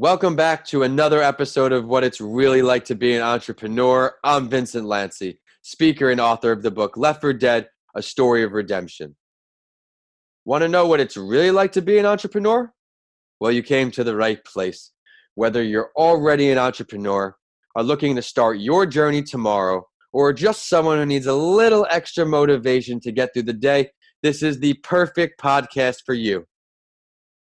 Welcome back to another episode of What It's Really Like to Be an Entrepreneur. I'm Vincent Lanci, speaker and author of the book Left for Dead, A Story of Redemption. Want to know what it's really like to be an entrepreneur? Well, you came to the right place. Whether you're already an entrepreneur, are looking to start your journey tomorrow, or just someone who needs a little extra motivation to get through the day, this is the perfect podcast for you.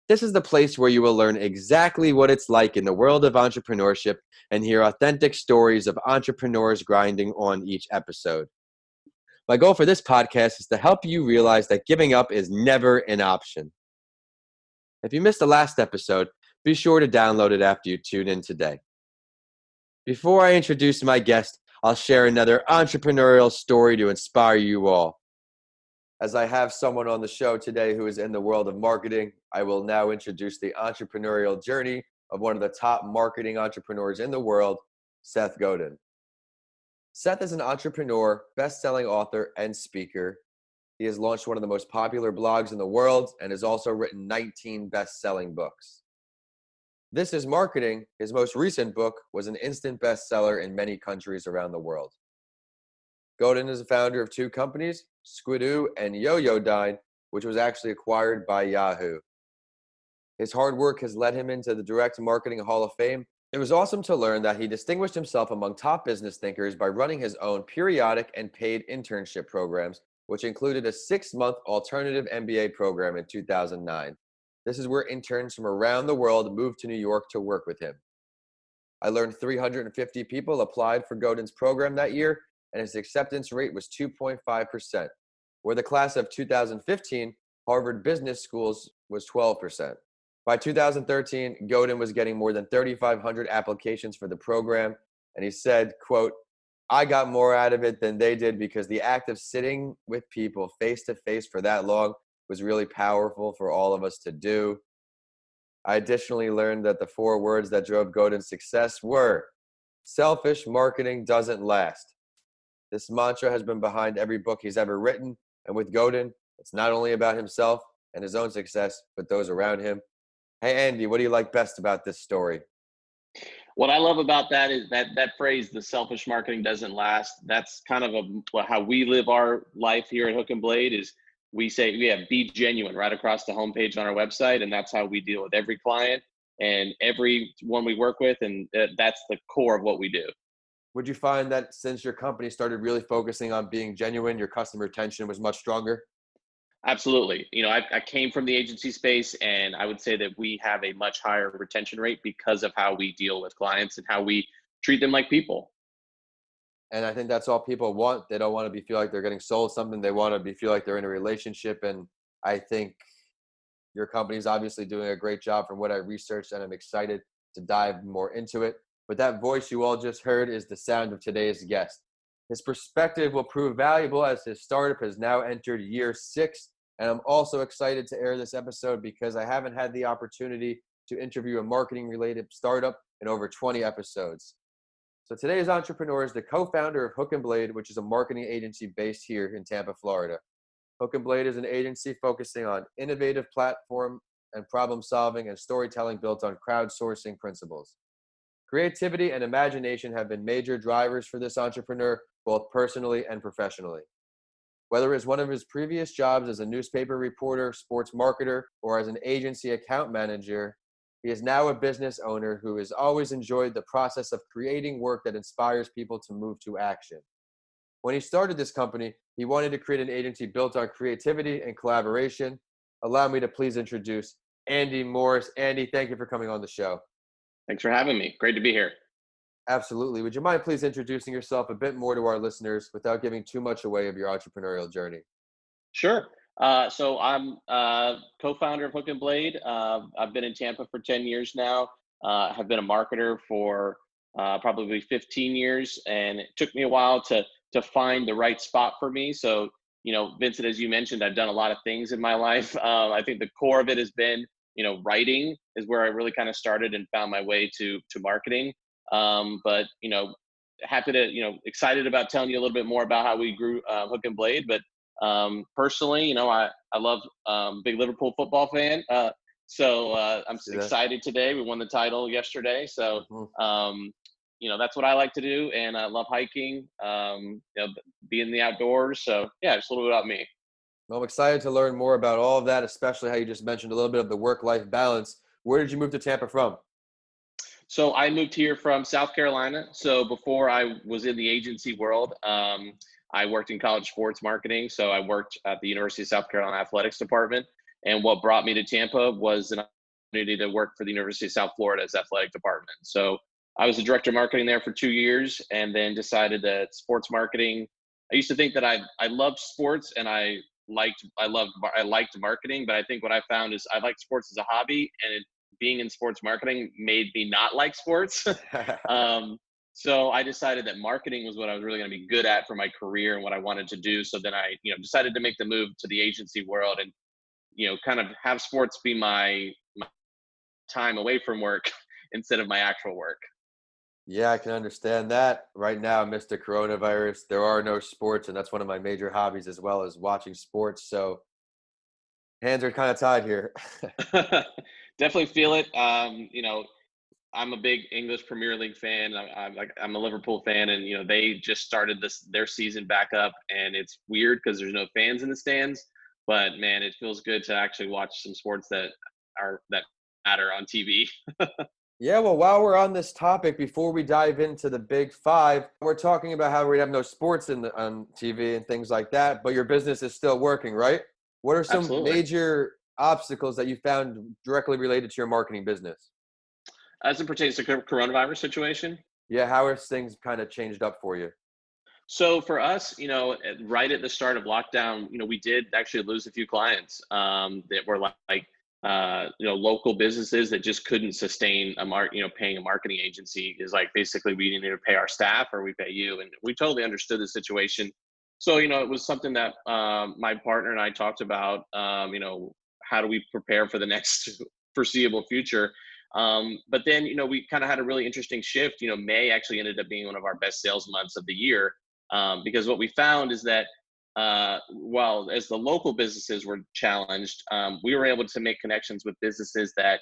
This is the place where you will learn exactly what it's like in the world of entrepreneurship and hear authentic stories of entrepreneurs grinding on each episode. My goal for this podcast is to help you realize that giving up is never an option. If you missed the last episode, be sure to download it after you tune in today. Before I introduce my guest, I'll share another entrepreneurial story to inspire you all. As I have someone on the show today who is in the world of marketing, I will now introduce the entrepreneurial journey of one of the top marketing entrepreneurs in the world, Seth Godin. Seth is an entrepreneur, best-selling author, and speaker. He has launched one of the most popular blogs in the world and has also written 19 best-selling books. This is Marketing. His most recent book was an instant bestseller in many countries around the world. Godin is the founder of two companies, Squidoo and Yoyodyne, which was actually acquired by Yahoo. His hard work has led him into the Direct Marketing Hall of Fame. It was awesome to learn that he distinguished himself among top business thinkers by running his own periodic and paid internship programs, which included a 6-month alternative MBA program in 2009. This is where interns from around the world moved to New York to work with him. I learned 350 people applied for Godin's program that year, and his acceptance rate was 2.5%, where the class of 2015, Harvard Business Schools, was 12%. By 2013, Godin was getting more than 3,500 applications for the program, and he said, quote, "I got more out of it than they did because the act of sitting with people face to face for that long was really powerful for all of us to do." I additionally learned that the 4 words that drove Godin's success were, "Selfish marketing doesn't last." This mantra has been behind every book he's ever written, and with Godin, it's not only about himself and his own success, but those around him. Hey, Andy, what do you like best about this story? What I love about that is that phrase, "the selfish marketing doesn't last." That's kind of how we live our life here at Hook and Blade. Is we say we have "be genuine" right across the homepage on our website, and that's how we deal with every client and every one we work with, and that's the core of what we do. Would you find that since your company started really focusing on being genuine, your customer retention was much stronger? Absolutely. I came from the agency space, and I would say that we have a much higher retention rate because of how we deal with clients and how we treat them like people. And I think that's all people want. They don't want to feel like they're getting sold something. They want to feel like they're in a relationship. And I think your company is obviously doing a great job from what I researched, and I'm excited to dive more into it. But that voice you all just heard is the sound of today's guest. His perspective will prove valuable as his startup has now entered year 6. And I'm also excited to air this episode because I haven't had the opportunity to interview a marketing-related startup in over 20 episodes. So today's entrepreneur is the co-founder of Hook and Blade, which is a marketing agency based here in Tampa, Florida. Hook and Blade is an agency focusing on innovative platform and problem solving and storytelling built on crowdsourcing principles. Creativity and imagination have been major drivers for this entrepreneur, both personally and professionally. Whether it's one of his previous jobs as a newspaper reporter, sports marketer, or as an agency account manager, he is now a business owner who has always enjoyed the process of creating work that inspires people to move to action. When he started this company, he wanted to create an agency built on creativity and collaboration. Allow me to please introduce Andy Morris. Andy, thank you for coming on the show. Thanks for having me. Great to be here. Absolutely. Would you mind please introducing yourself a bit more to our listeners without giving too much away of your entrepreneurial journey? Sure. So I'm co-founder of Hook and Blade. I've been in Tampa for 10 years now. Have been a marketer for probably 15 years, and it took me a while to find the right spot for me. So, Vincent, as you mentioned, I've done a lot of things in my life. I think the core of it has been, writing is where I really kind of started and found my way to marketing. But happy to, excited about telling you a little bit more about how we grew Hook and Blade. But personally, I love big Liverpool football fan. So I'm See that? excited today. We won the title yesterday. So, Mhm. um, that's what I like to do. And I love hiking, be in the outdoors. So, yeah, just a little bit about me. Well, I'm excited to learn more about all of that, especially how you just mentioned a little bit of the work-life balance. Where did you move to Tampa from? So I moved here from South Carolina. So before I was in the agency world, I worked in college sports marketing. So I worked at the University of South Carolina athletics department. And what brought me to Tampa was an opportunity to work for the University of South Florida's athletic department. So I was the director of marketing there for 2 years, and then decided that sports marketing. I used to think that I loved sports and I liked marketing, but I think what I found is I liked sports as a hobby, and being in sports marketing made me not like sports. um, so I decided that marketing was what I was really going to be good at for my career and what I wanted to do. So then I, decided to make the move to the agency world and, kind of have sports be my time away from work instead of my actual work. Yeah, I can understand that. Right now, Mr. Coronavirus, there are no sports, and that's one of my major hobbies as well as watching sports. So hands are kind of tied here. Definitely feel it. I'm a big English Premier League fan. I'm a Liverpool fan, and they just started their season back up, and it's weird because there's no fans in the stands. But man, it feels good to actually watch some sports that matter on TV. Yeah, well, while we're on this topic, before we dive into the big five, we're talking about how we have no sports on TV and things like that, but your business is still working, right? What are some Absolutely. major obstacles that you found directly related to your marketing business? As it pertains to coronavirus situation, Yeah, how has things kind of changed up for you? so for us, right at the start of lockdown, we did actually lose a few clients that were local businesses that just couldn't sustain paying a marketing agency is like basically we need to pay our staff or we pay you, and we totally understood the situation. So it was something that my partner and I talked about. How do we prepare for the next foreseeable future? But then we kind of had a really interesting shift. May actually ended up being one of our best sales months of the year, because what we found is that while as the local businesses were challenged, we were able to make connections with businesses that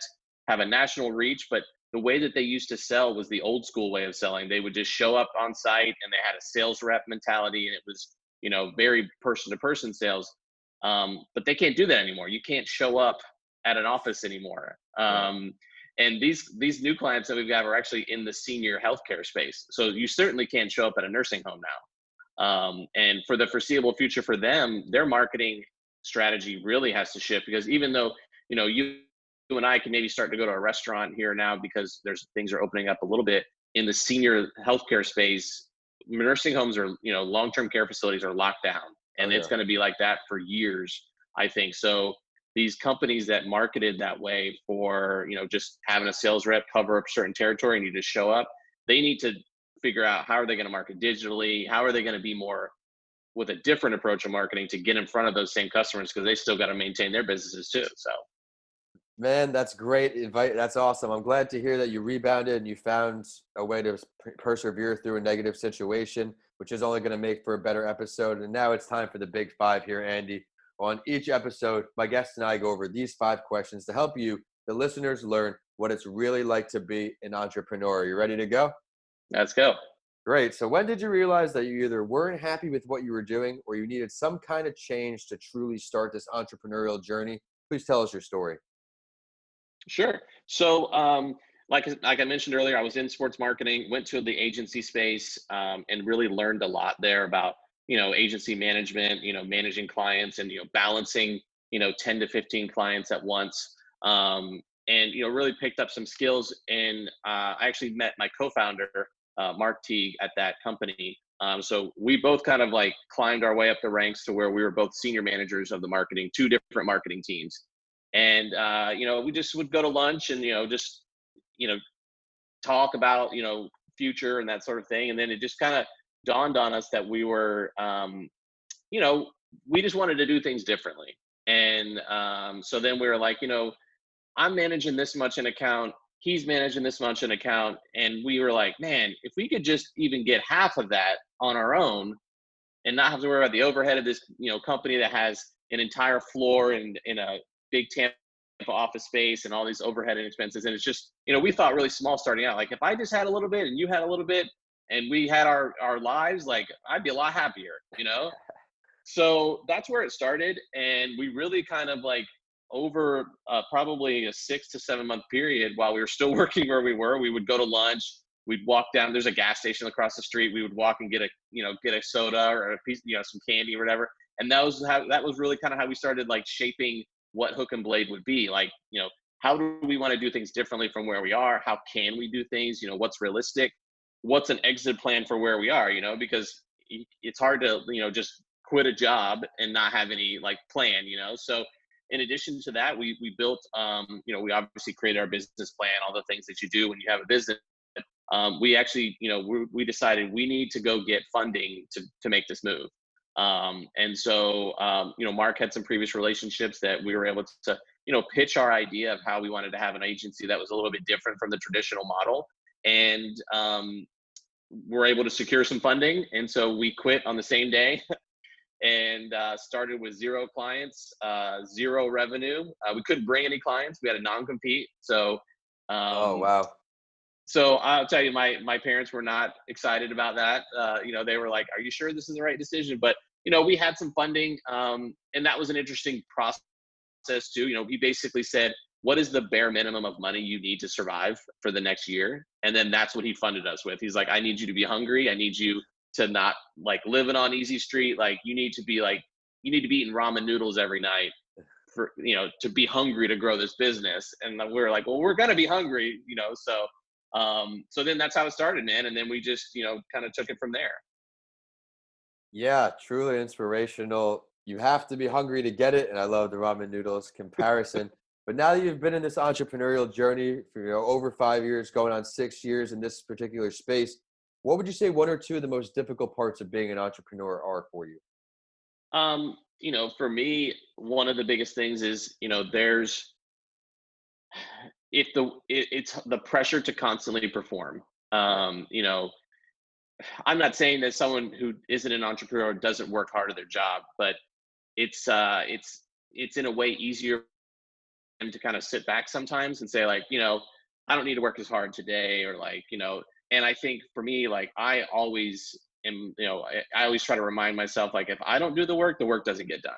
have a national reach. But the way that they used to sell was the old school way of selling. They would just show up on site and they had a sales rep mentality, and it was very person to person sales. But they can't do that anymore. You can't show up at an office anymore. Right. And these new clients that we've got are actually in the senior healthcare space. So you certainly can't show up at a nursing home now. And for the foreseeable future for them, their marketing strategy really has to shift, because even though you and I can maybe start to go to a restaurant here now because there's things are opening up a little bit in the senior healthcare space, nursing homes or long-term care facilities are locked down, Oh, and it's yeah. going to be like that for years, I think. So these companies that marketed that way for just having a sales rep cover up certain territory and you just show up, they need to figure out how are they going to market digitally, how are they going to be more with a different approach of marketing to get in front of those same customers, because they still got to maintain their businesses too. So Man, that's great advice. That's awesome. I'm glad to hear that you rebounded and you found a way to persevere through a negative situation, which is only going to make for a better episode. And now it's time for the big five here, Andy. On each episode, my guests and I go over these 5 questions to help you, the listeners, learn what it's really like to be an entrepreneur. You ready to go? let's go. Great. So, when did you realize that you either weren't happy with what you were doing or you needed some kind of change to truly start this entrepreneurial journey? Please tell us your story. Sure. So, like I mentioned earlier, I was in sports marketing, went to the agency space, and really learned a lot there about agency management, managing clients, and balancing 10 to 15 clients at once. And really picked up some skills. And I actually met my co-founder, Mark Teague, at that company. So we both kind of like climbed our way up the ranks to where we were both senior managers of the marketing, two different marketing teams. And we just would go to lunch and just you know talk about future and that sort of thing. And then it just kind of dawned on us that we were you know we just wanted to do things differently. And so then we were like, I'm managing this much an account, he's managing this much an account, and we were like, man, if we could just even get half of that on our own and not have to worry about the overhead of this company that has an entire floor in a big Tampa office space and all these overhead and expenses. And it's just, we thought really small starting out. Like if I just had a little bit and you had a little bit and we had our lives, like I'd be a lot happier. So that's where it started. And we really kind of like over probably a 6 to 7 month period while we were still working where we were, we would go to lunch. We'd walk down. There's a gas station across the street. We would walk and get a soda or a piece, some candy or whatever. And that was really kind of how we started like shaping what Hook and Blade would be. Like, how do we want to do things differently from where we are? How can we do things? What's realistic? What's an exit plan for where we are? Because it's hard to, just quit a job and not have any like plan. So in addition to that, we built, we obviously created our business plan, all the things that you do when you have a business. We actually, we decided we need to go get funding to make this move. And so, Mark had some previous relationships that we were able to, pitch our idea of how we wanted to have an agency that was a little bit different from the traditional model. And we're able to secure some funding. And so we quit on the same day and started with 0 clients, 0 revenue. We couldn't bring any clients. We had a non-compete. So, Oh, wow. So I'll tell you, my parents were not excited about that. They were like, "Are you sure this is the right decision?" But we had some funding, and that was an interesting process too. He basically said, "What is the bare minimum of money you need to survive for the next year?" And then that's what he funded us with. He's like, "I need you to be hungry. I need you to not like living on easy street. Like you need to be eating ramen noodles every night for to be hungry to grow this business." And we were like, "Well, we're gonna be hungry, so." So then that's how it started, man. And then we just, kind of took it from there. Yeah, truly inspirational. You have to be hungry to get it. And I love the ramen noodles comparison. But now that you've been in this entrepreneurial journey for over 5 years, going on 6 years in this particular space, what would you say 1 or 2 of the most difficult parts of being an entrepreneur are for you? For me, one of the biggest things is, there's it's the pressure to constantly perform. Yeah. I'm not saying that someone who isn't an entrepreneur doesn't work hard at their job, but it's in a way easier for them to kind of sit back sometimes and say like, I don't need to work as hard today, or like, and I think for me, like I always am, I always try to remind myself, like if I don't do the work doesn't get done.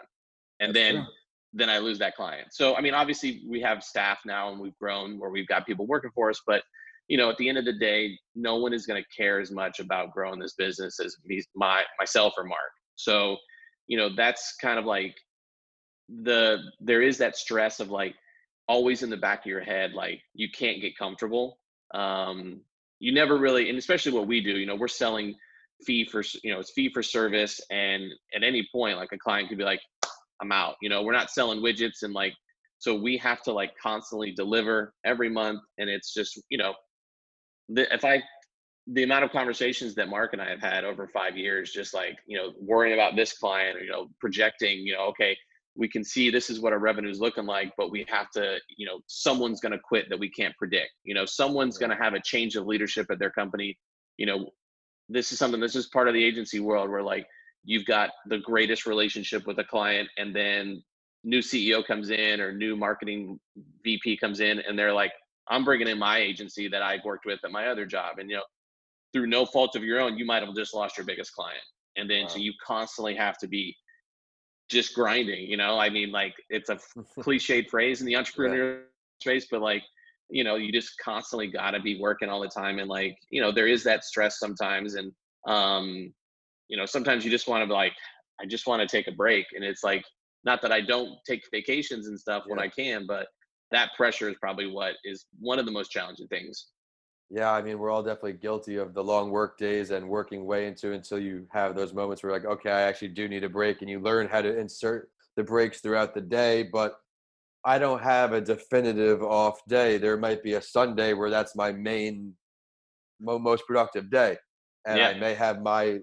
And That's true. then I lose that client. So, I mean, obviously we have staff now and we've grown where we've got people working for us, but at the end of the day, no one is going to care as much about growing this business as myself or Mark. So, that's kind of like there is that stress of like always in the back of your head, like you can't get comfortable. You never really, and especially what we do, we're selling it's fee for service. And at any point, like a client could be like, I'm out. We're not selling widgets and like, so we have to like constantly deliver every month. And it's just, the amount of conversations that Mark and I have had over 5 years, just like, worrying about this client, or, projecting, okay, we can see this is what our revenue is looking like, but we have to, someone's going to quit that we can't predict, someone's going to have a change of leadership at their company. This is part of the agency world where like, you've got the greatest relationship with a client and then new CEO comes in or new marketing VP comes in and they're like, I'm bringing in my agency that I worked with at my other job. And, through no fault of your own, you might've just lost your biggest client. And then, so Wow. you constantly have to be just grinding, I mean, like it's a cliched phrase in the Yeah. entrepreneurial space, but like, you just constantly gotta be working all the time. And like, there is that stress sometimes. And, sometimes you just want to be like, I just want to take a break. And it's like, not that I don't take vacations and stuff when Yeah. I can, but that pressure is probably what is one of the most challenging things. Yeah, I mean, we're all definitely guilty of the long work days and working way into until you have those moments where like, okay, I actually do need a break, and you learn how to insert the breaks throughout the day. But I don't have a definitive off day. There might be a Sunday where that's my main, most productive day. And Yeah. I may have my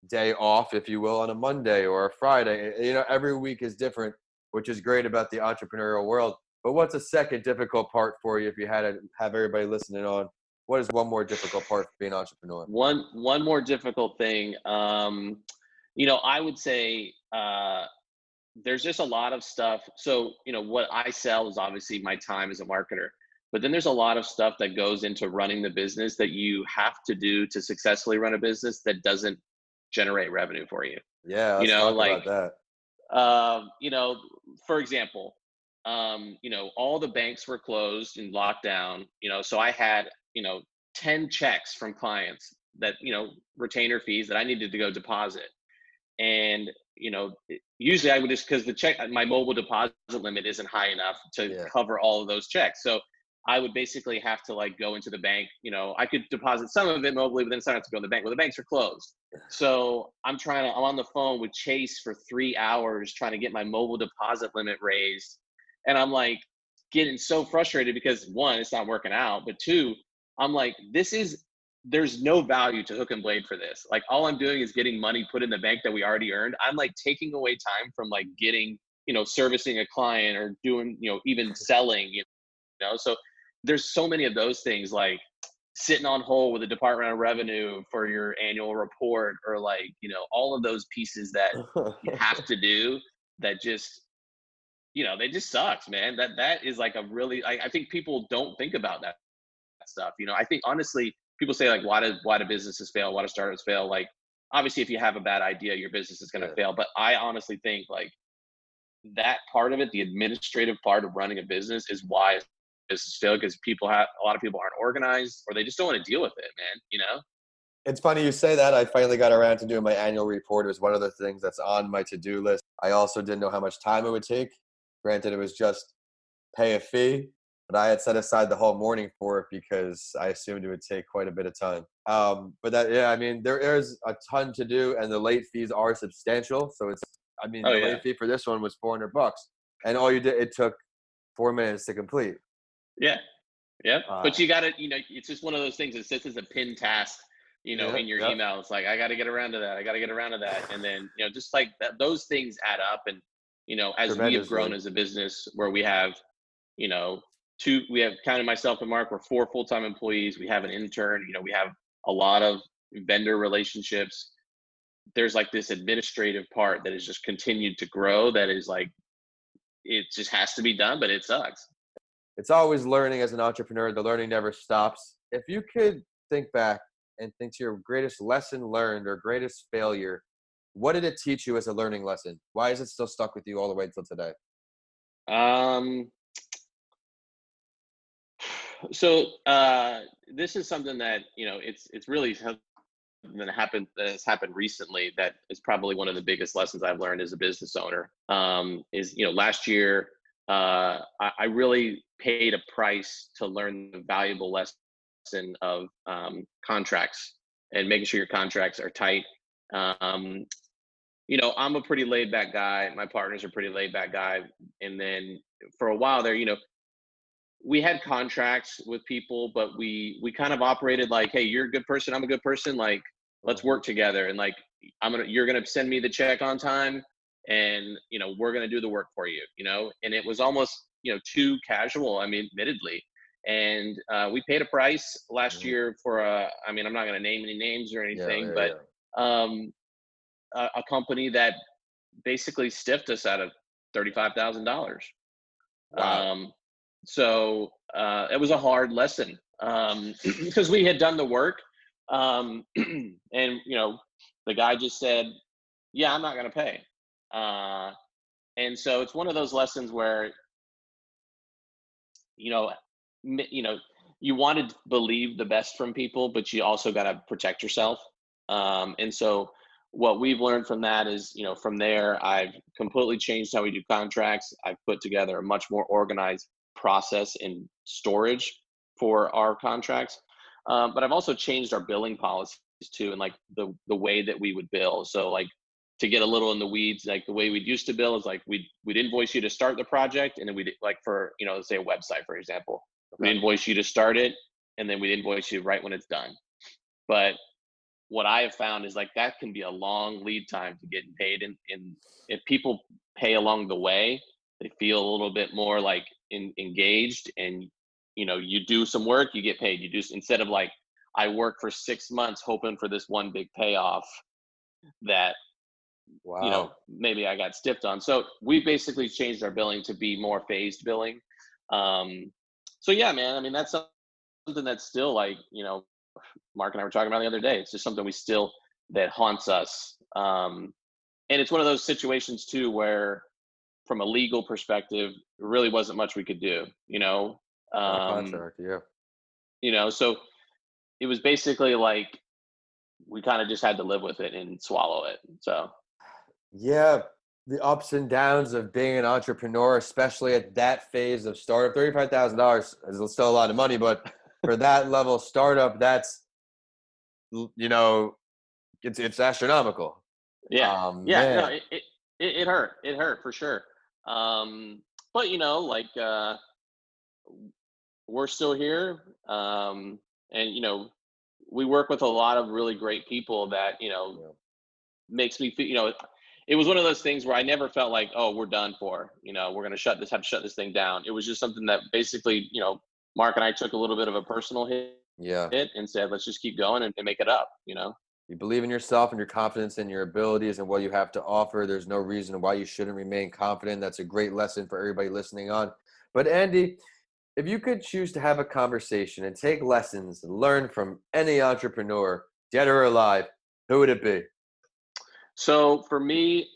day off, if you will, on a Monday or a Friday. Every week is different, which is great about the entrepreneurial world. But what's a second difficult part for you if you had to have everybody listening on? What is one more difficult part for being an entrepreneur? One more difficult thing. I would say, there's just a lot of stuff. So, what I sell is obviously my time as a marketer, but then there's a lot of stuff that goes into running the business that you have to do to successfully run a business that doesn't generate revenue for you. Yeah, You let's know, talk like, about that. you know, for example, all the banks were closed and locked down, so I had, 10 checks from clients that, retainer fees that I needed to go deposit. And usually I would just, because the check, my mobile deposit limit isn't high enough to Yeah. cover all of those checks, so I would basically have to like go into the bank. I could deposit some of it mobilely, but then I have to go to the bank. Well, the banks are closed, so I'm on the phone with Chase for 3 hours trying to get my mobile deposit limit raised, and I'm like getting so frustrated because one, it's not working out, but two, I'm like, there's no value to hook and blade for this. Like, all I'm doing is getting money put in the bank that we already earned. I'm like taking away time from like getting, servicing a client or doing, even selling, so there's so many of those things, like sitting on hold with the Department of Revenue for your annual report, or like, all of those pieces that you have to do that just, they just sucks, man. That is like a really, I think people don't think about that stuff. I think honestly, people say like, why do businesses fail? Why do startups fail? Like, obviously, if you have a bad idea, your business is going to Yeah. fail. But I honestly think like that part of it, the administrative part of running a business, is why business fail, because a lot of people aren't organized, or they just don't want to deal with it, man. It's funny you say that. I finally got around to doing my annual report. It was one of the things that's on my to-do list. I also didn't know how much time it would take. Granted, it was just pay a fee, but I had set aside the whole morning for it because I assumed it would take quite a bit of time. But that, yeah, I mean, there is a ton to do, and the late fees are substantial. So Oh the yeah. late fee for this one was $400, and all you did, it took 4 minutes to complete. Yeah. Yep. Uh, But you got to, it's just one of those things that sits as a pin task, yeah, in your yeah, email. It's like, I got to get around to that. I got to get around to that. And then, just like that, those things add up. And, as we have grown tremendously. as a business where we have, you know, we have, counting myself and Mark, we're 4 full-time employees. We have an intern, we have a lot of vendor relationships. There's like this administrative part that has just continued to grow. That is like, it just has to be done, but it sucks. It's always learning as an entrepreneur. The learning never stops. If you could think back and think to your greatest lesson learned or greatest failure, what did it teach you as a learning lesson? Why is it still stuck with you all the way until today? Um, so this is something that, it's really something that has happened recently, that is probably one of the biggest lessons I've learned as a business owner. Is, last year, I really paid a price to learn the valuable lesson of contracts, and making sure your contracts are tight. Um, I'm a pretty laid back guy. My partner's a pretty laid back guy. And then for a while there, we had contracts with people, but we kind of operated like, hey, you're a good person, I'm a good person, like, let's Mhm. work together. And like, you're gonna send me the check on time, and we're gonna do the work for you. And it was almost, too casual, I mean, admittedly. And we paid a price last Mhm. year for I mean, I'm not gonna name any names or Yeah, anything, yeah, but yeah. um a company that basically stiffed us out of $35,000. Wow. Um, so it was a hard lesson, because we had done the work, and the guy just said, "Yeah, I'm not going to pay." Uh, and so it's one of those lessons where you know, you know, you want to believe the best from people, but you also got to protect yourself. And so what we've learned from that is, from there, I've completely changed how we do contracts. I've put together a much more organized process in storage for our contracts. But I've also changed our billing policies too, and like the way that we would bill. So like, to get a little in the weeds, like the way we used to bill is like, we'd invoice you to start the project, and then we'd, like, for, let's say a website, for example, we'd Okay. invoice you to start it, and then we'd invoice you right when it's done. But what I have found is like, that can be a long lead time to getting paid. And if people pay along the way, they feel a little bit more like engaged, and you do some work, you get paid. You do, instead of like, I work for 6 months hoping for this one big payoff that Wow. maybe I got stiffed on. So we basically changed our billing to be more phased billing. Um, so yeah, man, I mean, that's something that's still like, Mark and I were talking about the other day. It's just something that haunts us. And it's one of those situations too, where from a legal perspective, there really wasn't much we could do, On a um, contract, yeah. so it was basically like we kind of just had to live with it and swallow it. So Yeah, the ups and downs of being an entrepreneur, especially at that phase of startup. $35,000 is still a lot of money, but for that level startup, that's you know, it's astronomical. yeah, yeah, no, Man, it hurt. It hurt for sure. Um, but like we're still here, and we work with a lot of really great people that yeah. makes me feel. It was one of those things where I never felt like, oh, we're done for. We're gonna have to shut this thing down. It was just something that basically, Mark and I took a little bit of a personal Yeah. hit and said, let's just keep going and make it up. You believe in yourself and your confidence in your abilities and what you have to offer. There's no reason why you shouldn't remain confident. That's a great lesson for everybody listening on. But Andy, if you could choose to have a conversation and take lessons and learn from any entrepreneur, dead or alive, who would it be? So for me,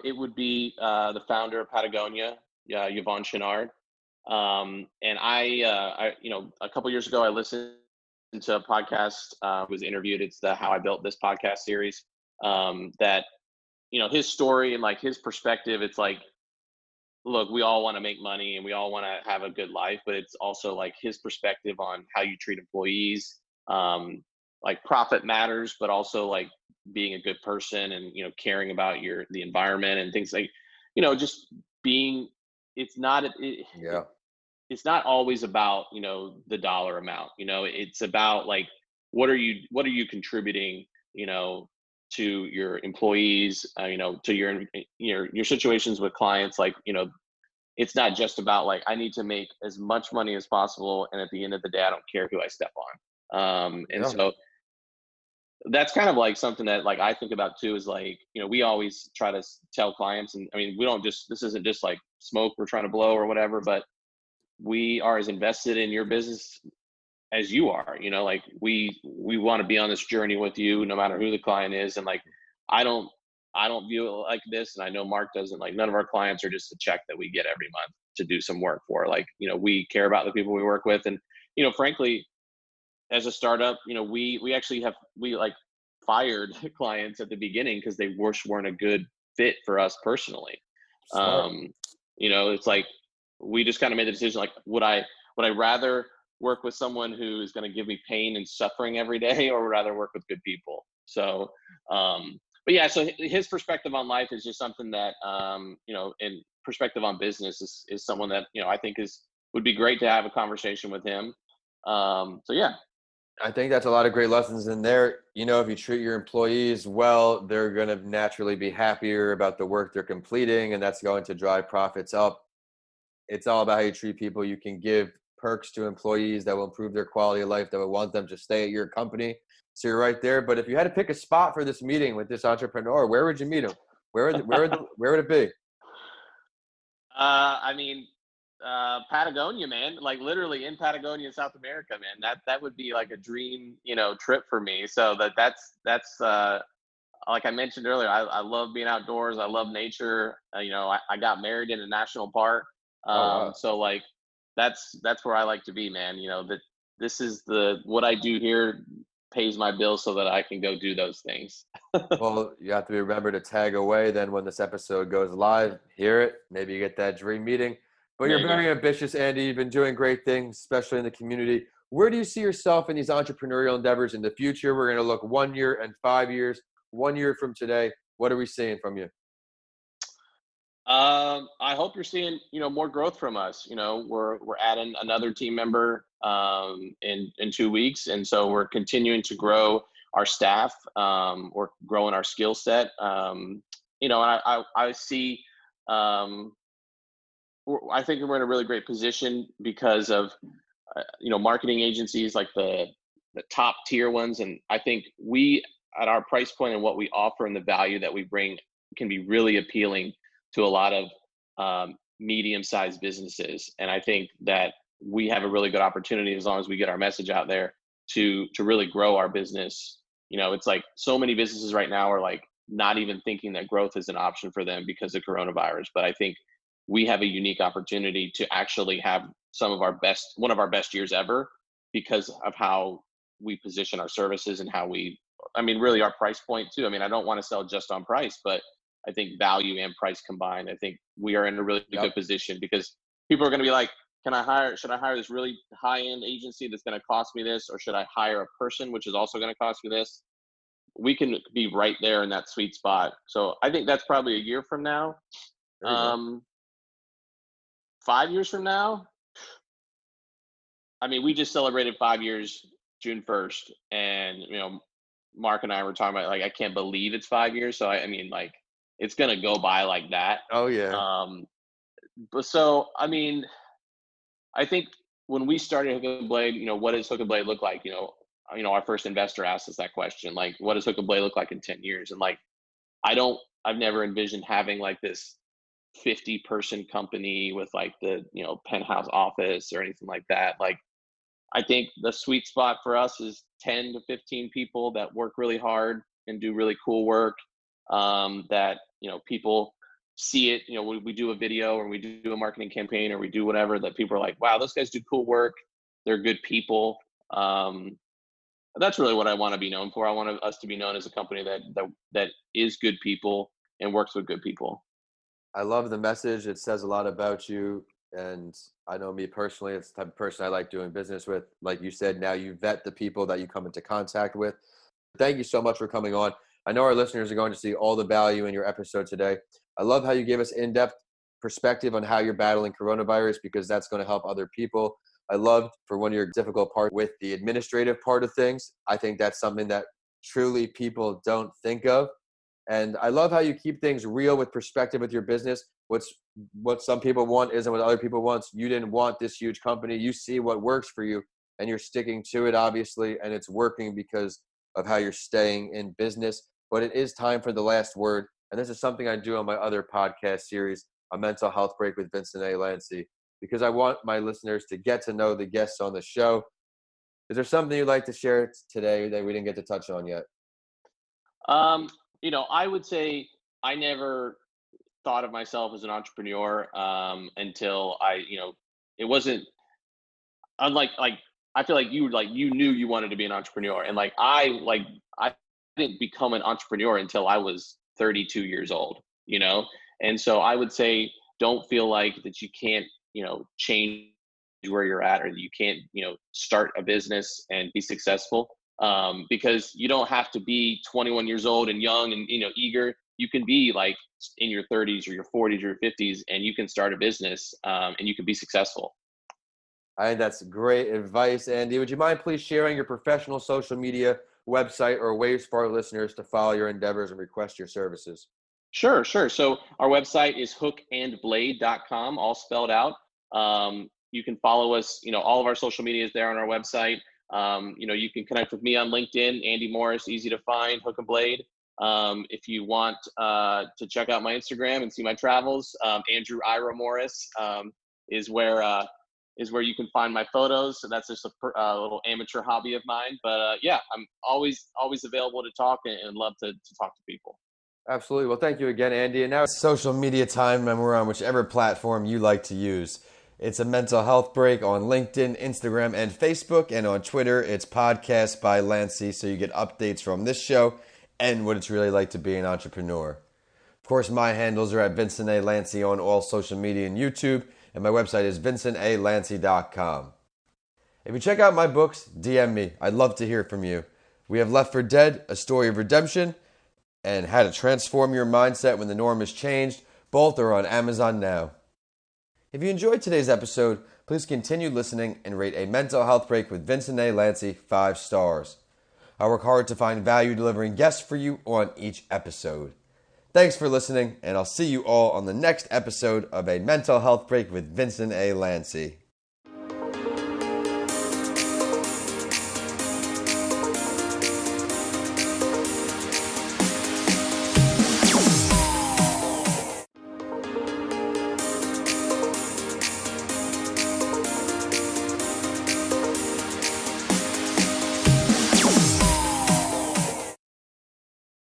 it would be the founder of Patagonia, Yvon Chouinard. And a couple years ago, I listened to a podcast. Was interviewed. It's the How I Built This podcast series. That his story and like his perspective. It's like, look, we all want to make money and we all want to have a good life, but it's also like his perspective on how you treat employees. Like profit matters, but also like being a good person and caring about the environment and things like just being. It's not Yeah. it's not always about the dollar amount. It's about like what are you contributing to your employees, to your situations with clients. Like it's not just about like I need to make as much money as possible, and at the end of the day I don't care who I step on. And Yeah. so that's kind of like something that like I think about too, is like we always try to tell clients, and I mean we don't just, this isn't just like smoke we're trying to blow or whatever, but we are as invested in your business as you are. Like we want to be on this journey with you no matter who the client is. And like i don't I don't view it like this, and I know Mark doesn't. Like none of our clients are just a check that we get every month to do some work for. Like we care about the people we work with. And frankly, as a startup, we actually we like fired clients at the beginning because they weren't a good fit for us personally. Smart. um it's like we just kind of made the decision, like would I rather work with someone who is going to give me pain and suffering every day, or would rather work with good people? So but yeah, so his perspective on life is just something that and perspective on business is someone that I think would be great to have a conversation with him. So yeah. I think that's a lot of great lessons in there. If you treat your employees well, they're going to naturally be happier about the work they're completing, and that's going to drive profits up. It's all about how you treat people. You can give perks to employees that will improve their quality of life, that will want them to stay at your company. So you're right there. But if you had to pick a spot for this meeting with this entrepreneur, where would you meet him? Where would it be? I mean, Patagonia, man. Like literally in Patagonia, South America, man. That would be like a dream, trip for me. So that's like I mentioned earlier. I love being outdoors. I love nature. I got married in a national park. Oh wow. So like that's where I like to be, man. That this is what I do here pays my bills so that I can go do those things. Well, you have to remember to tag away then when this episode goes live. Hear it. Maybe you get that dream meeting. But you're Maybe. very ambitious, Andy. You've been doing great things, especially in the community. Where do you see yourself in these entrepreneurial endeavors in the future? We're going to look 1 year and 5 years. 1 year from today, what are we seeing from you? I hope you're seeing, more growth from us. We're adding another team member in 2 weeks, and so we're continuing to grow our staff. We're growing our skill set. And I see. Um, I think we're in a really great position because of marketing agencies like the top tier ones, and I think we, at our price point and what we offer and the value that we bring, can be really appealing to a lot of medium-sized businesses. And I think that we have a really good opportunity, as long as we get our message out there, to really grow our business. It's like so many businesses right now are like not even thinking that growth is an option for them because of coronavirus. But I think we have a unique opportunity to actually have one of our best years ever, because of how we position our services and really our price point too. I don't want to sell just on price, but I think value and price combined, I think we are in a really good position, because people are going to be like, should I hire this really high-end agency that's going to cost me this, or should I hire a person, which is also going to cost me this? We can be right there in that sweet spot. So I think that's probably a year from now. 5 years from now, we just celebrated 5 years June 1st, and Mark and I were talking about, like, I can't believe it's 5 years. So it's gonna go by like that. Oh yeah. But so I think when we started Hook and Blade, what does Hook and Blade look like? Our first investor asked us that question, like, what does Hook and Blade look like in 10 years? And like, I've never envisioned having like this 50-person company with like the penthouse office or anything like that. Like, I think the sweet spot for us is 10 to 15 people that work really hard and do really cool work, that people see it. We do a video, or we do a marketing campaign, or we do whatever, that people are like, wow, those guys do cool work, they're good people. That's really what I want to be known for. I want us to be known as a company that is good people and works with good people. I love the message. It says a lot about you. And I know me personally, it's the type of person I like doing business with. Like you said, now you vet the people that you come into contact with. Thank you so much for coming on. I know our listeners are going to see all the value in your episode today. I love how you gave us in-depth perspective on how you're battling coronavirus, because that's going to help other people. I loved for one of your difficult part with the administrative part of things. I think that's something that truly people don't think of. And I love how you keep things real with perspective with your business. What some people want isn't what other people want. You didn't want this huge company. You see what works for you, and you're sticking to it, obviously, and it's working because of how you're staying in business. But it is time for the last word. And this is something I do on my other podcast series, A Mental Health Break with Vincent A. Lanci, because I want my listeners to get to know the guests on the show. Is there something you'd like to share today that we didn't get to touch on yet? I would say I never thought of myself as an entrepreneur until it wasn't unlike, I feel like you knew you wanted to be an entrepreneur, and I didn't become an entrepreneur until I was 32 years old, and so I would say, don't feel like that you can't change where you're at, or you can't start a business and be successful, because you don't have to be 21 years old and young and eager. You can be like in your 30s or your 40s or your 50s, and you can start a business, and you can be successful. I think that's great advice, Andy. Would you mind please sharing your professional social media website or ways for our listeners to follow your endeavors and request your services? Sure. So our website is hookandblade.com, all spelled out. You can follow us, all of our social media is there on our website. You can connect with me on LinkedIn, Andy Morris, easy to find, Hook and Blade. If you want to check out my Instagram and see my travels, Andrew Ira Morris is where you can find my photos. So that's just a little amateur hobby of mine. But yeah, I'm always available to talk and love to talk to people. Absolutely. Well, thank you again, Andy. And now it's social media time, and we're on whichever platform you like to use. It's A Mental Health Break on LinkedIn, Instagram, and Facebook. And on Twitter, it's Podcast by Lanci, so you get updates from this show and what it's really like to be an entrepreneur. Of course, my handles are at Vincent A. Lanci on all social media and YouTube, and my website is vincentalanci.com. If you check out my books, DM me. I'd love to hear from you. We have Left for Dead, A Story of Redemption, and How to Transform Your Mindset When the Norm Has Changed. Both are on Amazon now. If you enjoyed today's episode, please continue listening and rate A Mental Health Break with Vincent A. Lanci 5 stars. I work hard to find value delivering guests for you on each episode. Thanks for listening, and I'll see you all on the next episode of A Mental Health Break with Vincent A. Lanci.